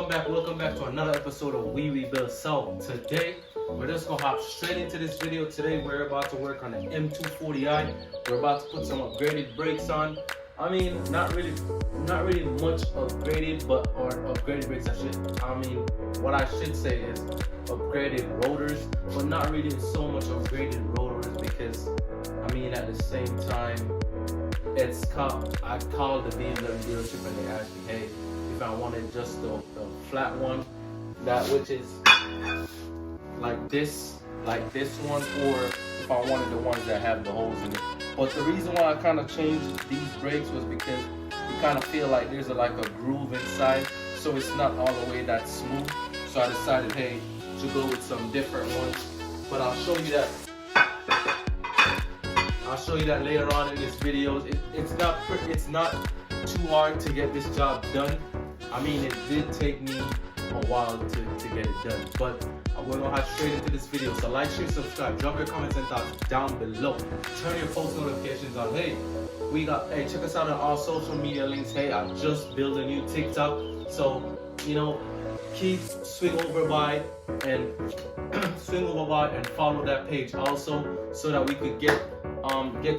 welcome back to another episode of We Rebuild. So today we're just gonna hop straight into this video. Today we're about to work on the M240i. We're about to put some upgraded brakes on. I mean, not really much upgraded, but upgraded brakes. What I should say is upgraded rotors, but not really so much upgraded rotors because at the same time, I called the BMW dealership and they asked me, hey, if I wanted just the flat one, which is like this one, or if I wanted the ones that have the holes in it. But the reason why I kind of changed these brakes was because you kind of feel like there's like a groove inside, so it's not all the way that smooth. So I decided, hey, to go with some different ones. But I'll show you that. I'll show you that later on in this video. It's not too hard to get this job done. It did take me a while to get it done, but we're gonna hop straight into this video. So like, share, subscribe, drop your comments and thoughts down below. Turn your post notifications on. Hey, check us out on all social media links. Hey, I just built a new TikTok, so keep swing over by and follow that page also, so that we could get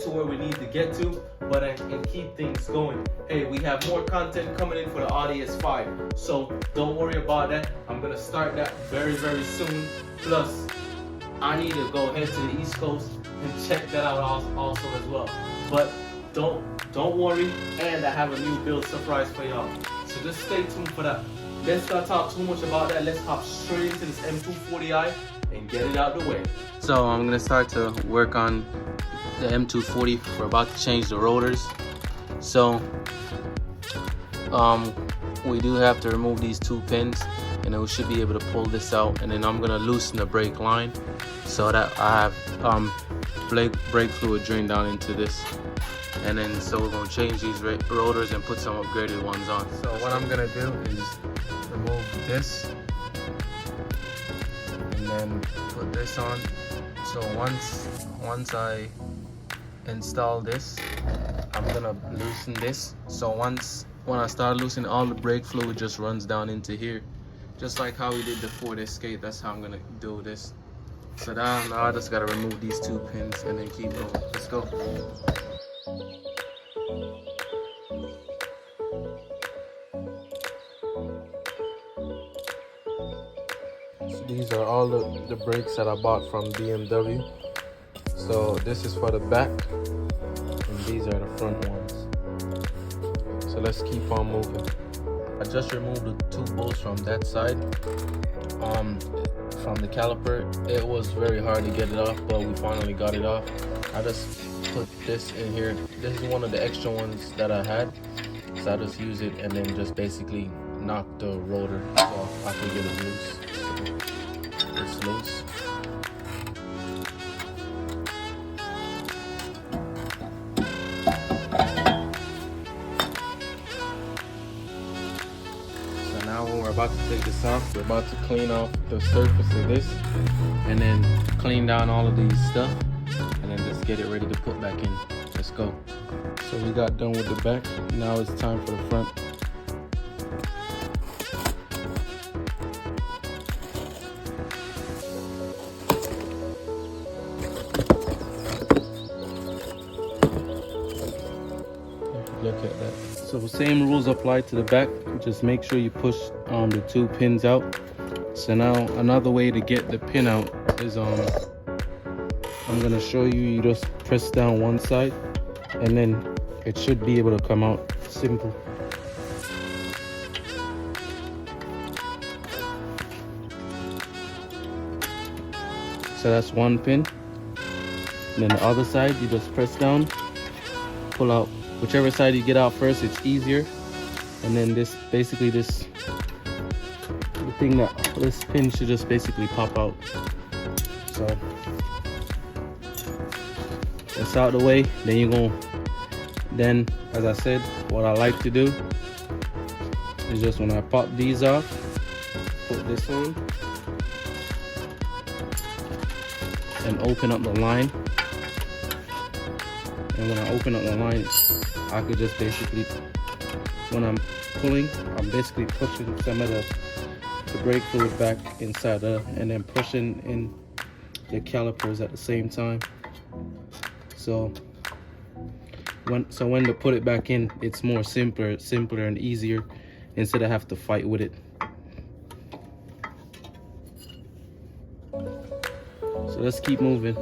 to where we need to get to, and keep things going. Hey, we have more content coming in for the Audience 5, so don't worry about that. I'm gonna start that very, very soon. Plus, I need to go head to the East Coast and check that out also as well. But don't worry, and I have a new build surprise for y'all. So just stay tuned for that. Let's not talk too much about that. Let's hop straight into this M240i and get it out the way. So I'm gonna start to work on the M240. We're about to change the rotors. So we do have to remove these two pins, and then we should be able to pull this out, and then I'm gonna loosen the brake line so that I have brake fluid drain down into this. And then so we're gonna change these rotors and put some upgraded ones on. So what I'm gonna do is remove this and then put this on. So once I install this, I'm gonna loosen this. So when I start loosening, all the brake fluid just runs down into here, just like how we did the Ford Escape. That's how I'm gonna do this. So now I just gotta remove these two pins and then keep going. Let's go. So these are all the brakes that I bought from BMW. So this is for the back, and these are the front ones. So let's keep on moving. I just removed the two bolts from that side, from the caliper. It was very hard to get it off, but we finally got it off. I just put this in here. This is one of the extra ones that I had, so I just use it and then just basically knock the rotor off. I can get it loose. So it's loose. So now when we're about to take this off, we're about to clean off the surface of this and then clean down all of these stuff, and then just get it ready to put back in. Let's go. So we got done with the back. Now it's time for the front. Look at that. So the same rules apply to the back. Just make sure you push the two pins out. So now another way to get the pin out is I'm gonna show you. You just press down one side, and then it should be able to come out. Simple. So that's one pin. And then the other side, you just press down, pull out. Whichever side you get out first, it's easier. And then this pin should just basically pop out. So that's out the way. Then as I said, what I like to do is just when I pop these off, put this on and open up the line. And when I open up the line, I could just basically, when I'm pulling, I'm basically pushing some of the the brake fluid back inside and then pushing in the calipers at the same time. So when to put it back in, it's more simpler and easier instead of have to fight with it. So let's keep moving.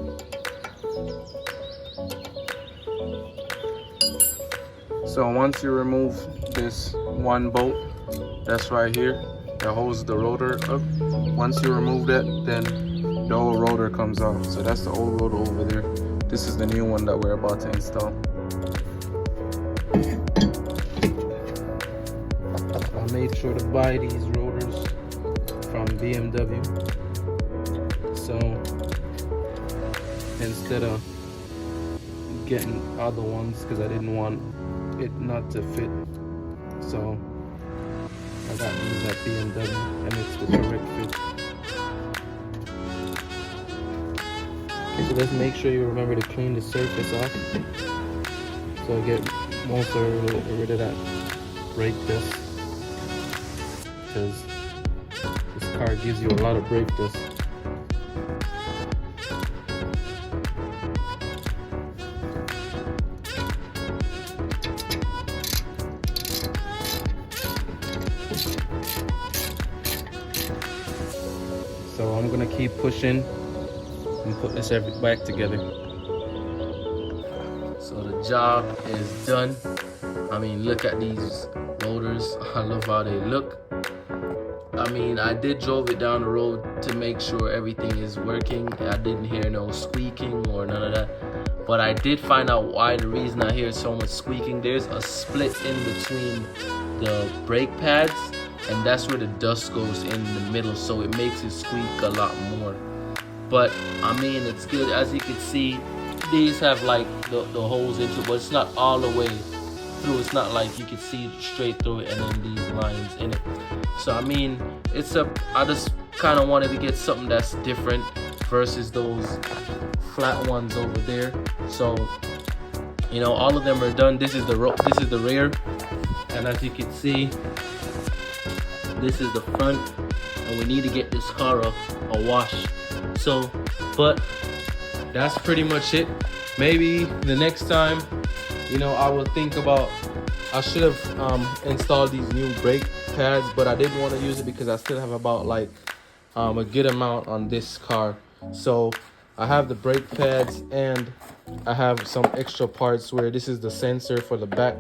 So once you remove this one bolt that's right here that holds the rotor up, once you remove that, then the old rotor comes off. So that's the old rotor over there. This is the new one that we're about to install. I made sure to buy these rotors from BMW. So instead of getting other ones, because I didn't want it not to fit, so I got these at BMW, and it's the correct fit. So let's make sure you remember to clean the surface off, so get most rid of that brake dust, because this car gives you a lot of brake dust. So I'm gonna keep pushing and put this back together. So the job is done. I mean, look at these rotors. I love how they look. I mean, I did drove it down the road to make sure everything is working. I didn't hear no squeaking or none of that. But I did find out why the reason I hear so much squeaking. There's a split in between the brake pads, and that's where the dust goes in the middle, so it makes it squeak a lot more. But I mean, it's good. As you can see, these have like the holes into it, but it's not all the way through. It's not like you can see straight through it and then these lines in it. So I mean, I just kind of wanted to get something that's different versus those flat ones over there. So you know, all of them are done. This is the rear, and as you can see, this is the front, and we need to get this car a wash. So, but that's pretty much it. Maybe the next time, you know, I will think about, I should have installed these new brake pads, but I didn't want to use it because I still have about like a good amount on this car. So I have the brake pads, and I have some extra parts where this is the sensor for the back,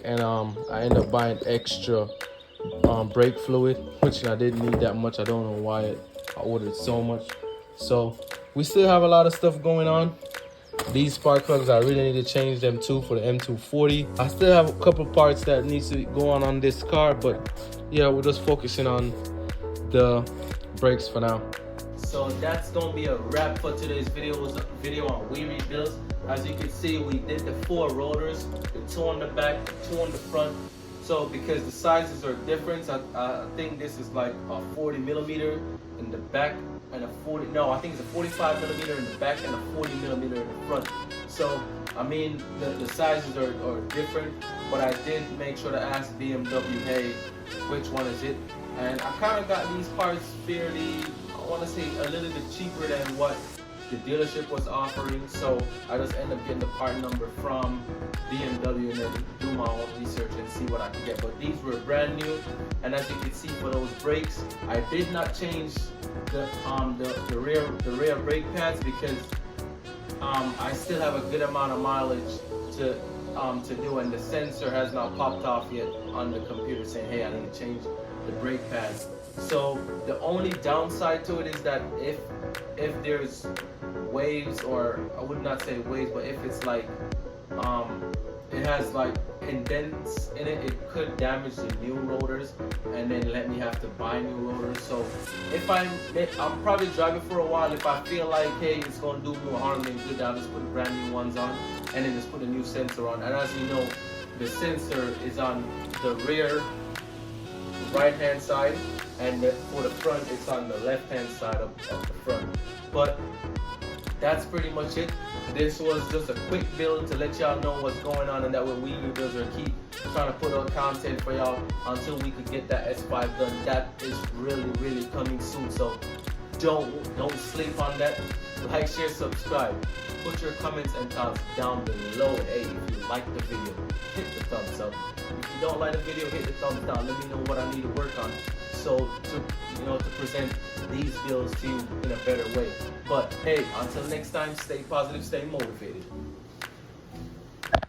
and I end up buying extra brake fluid, which I didn't need that much. I don't know why I ordered so much. So we still have a lot of stuff going on. These spark plugs, I really need to change them too for the M240. I still have a couple parts that needs to go on this car, but yeah, we're just focusing on the brakes for now. So that's gonna be a wrap for today's video on Rebuildz. As you can see, we did the 4 rotors, the 2 on the back, the 2 on the front. So because the sizes are different, I think this is like a 40 millimeter in the back and a 40, no, I think it's a 45 millimeter in the back and a 40 millimeter in the front. So I mean, the sizes are different, but I did make sure to ask BMW, hey, which one is it? And I kind of got these parts fairly, I want to say a little bit cheaper than what the dealership was offering. So I just ended up getting the part number from BMW and then do my own research and see what I could get. But these were brand new, and as you can see, for those brakes, I did not change the rear brake pads because I still have a good amount of mileage to do, and the sensor has not popped off yet on the computer saying, hey, I need to change the brake pads. So the only downside to it is that if there's waves, or I would not say waves, but if it's like it has like indents in it, it could damage the new rotors and then let me have to buy new rotors. So if I'm probably driving for a while, if I feel like, hey, it's going to do more harm than good, I'll just put brand new ones on and then just put a new sensor on. And as you know, the sensor is on the rear right hand side, and for the front it's on the left hand side of the front. But that's pretty much it. This was just a quick build to let y'all know what's going on, and that way we Rebuildz will keep trying to put out content for y'all until we could get that S5 done. That is really coming soon, so don't sleep on that. Like, share, subscribe. Put your comments and thoughts down below. Hey, if you like the video, hit the thumbs up. If you don't like the video, hit the thumbs down. Let me know what I need to work on, so to present these builds to you in a better way. But hey, until next time, stay positive, stay motivated.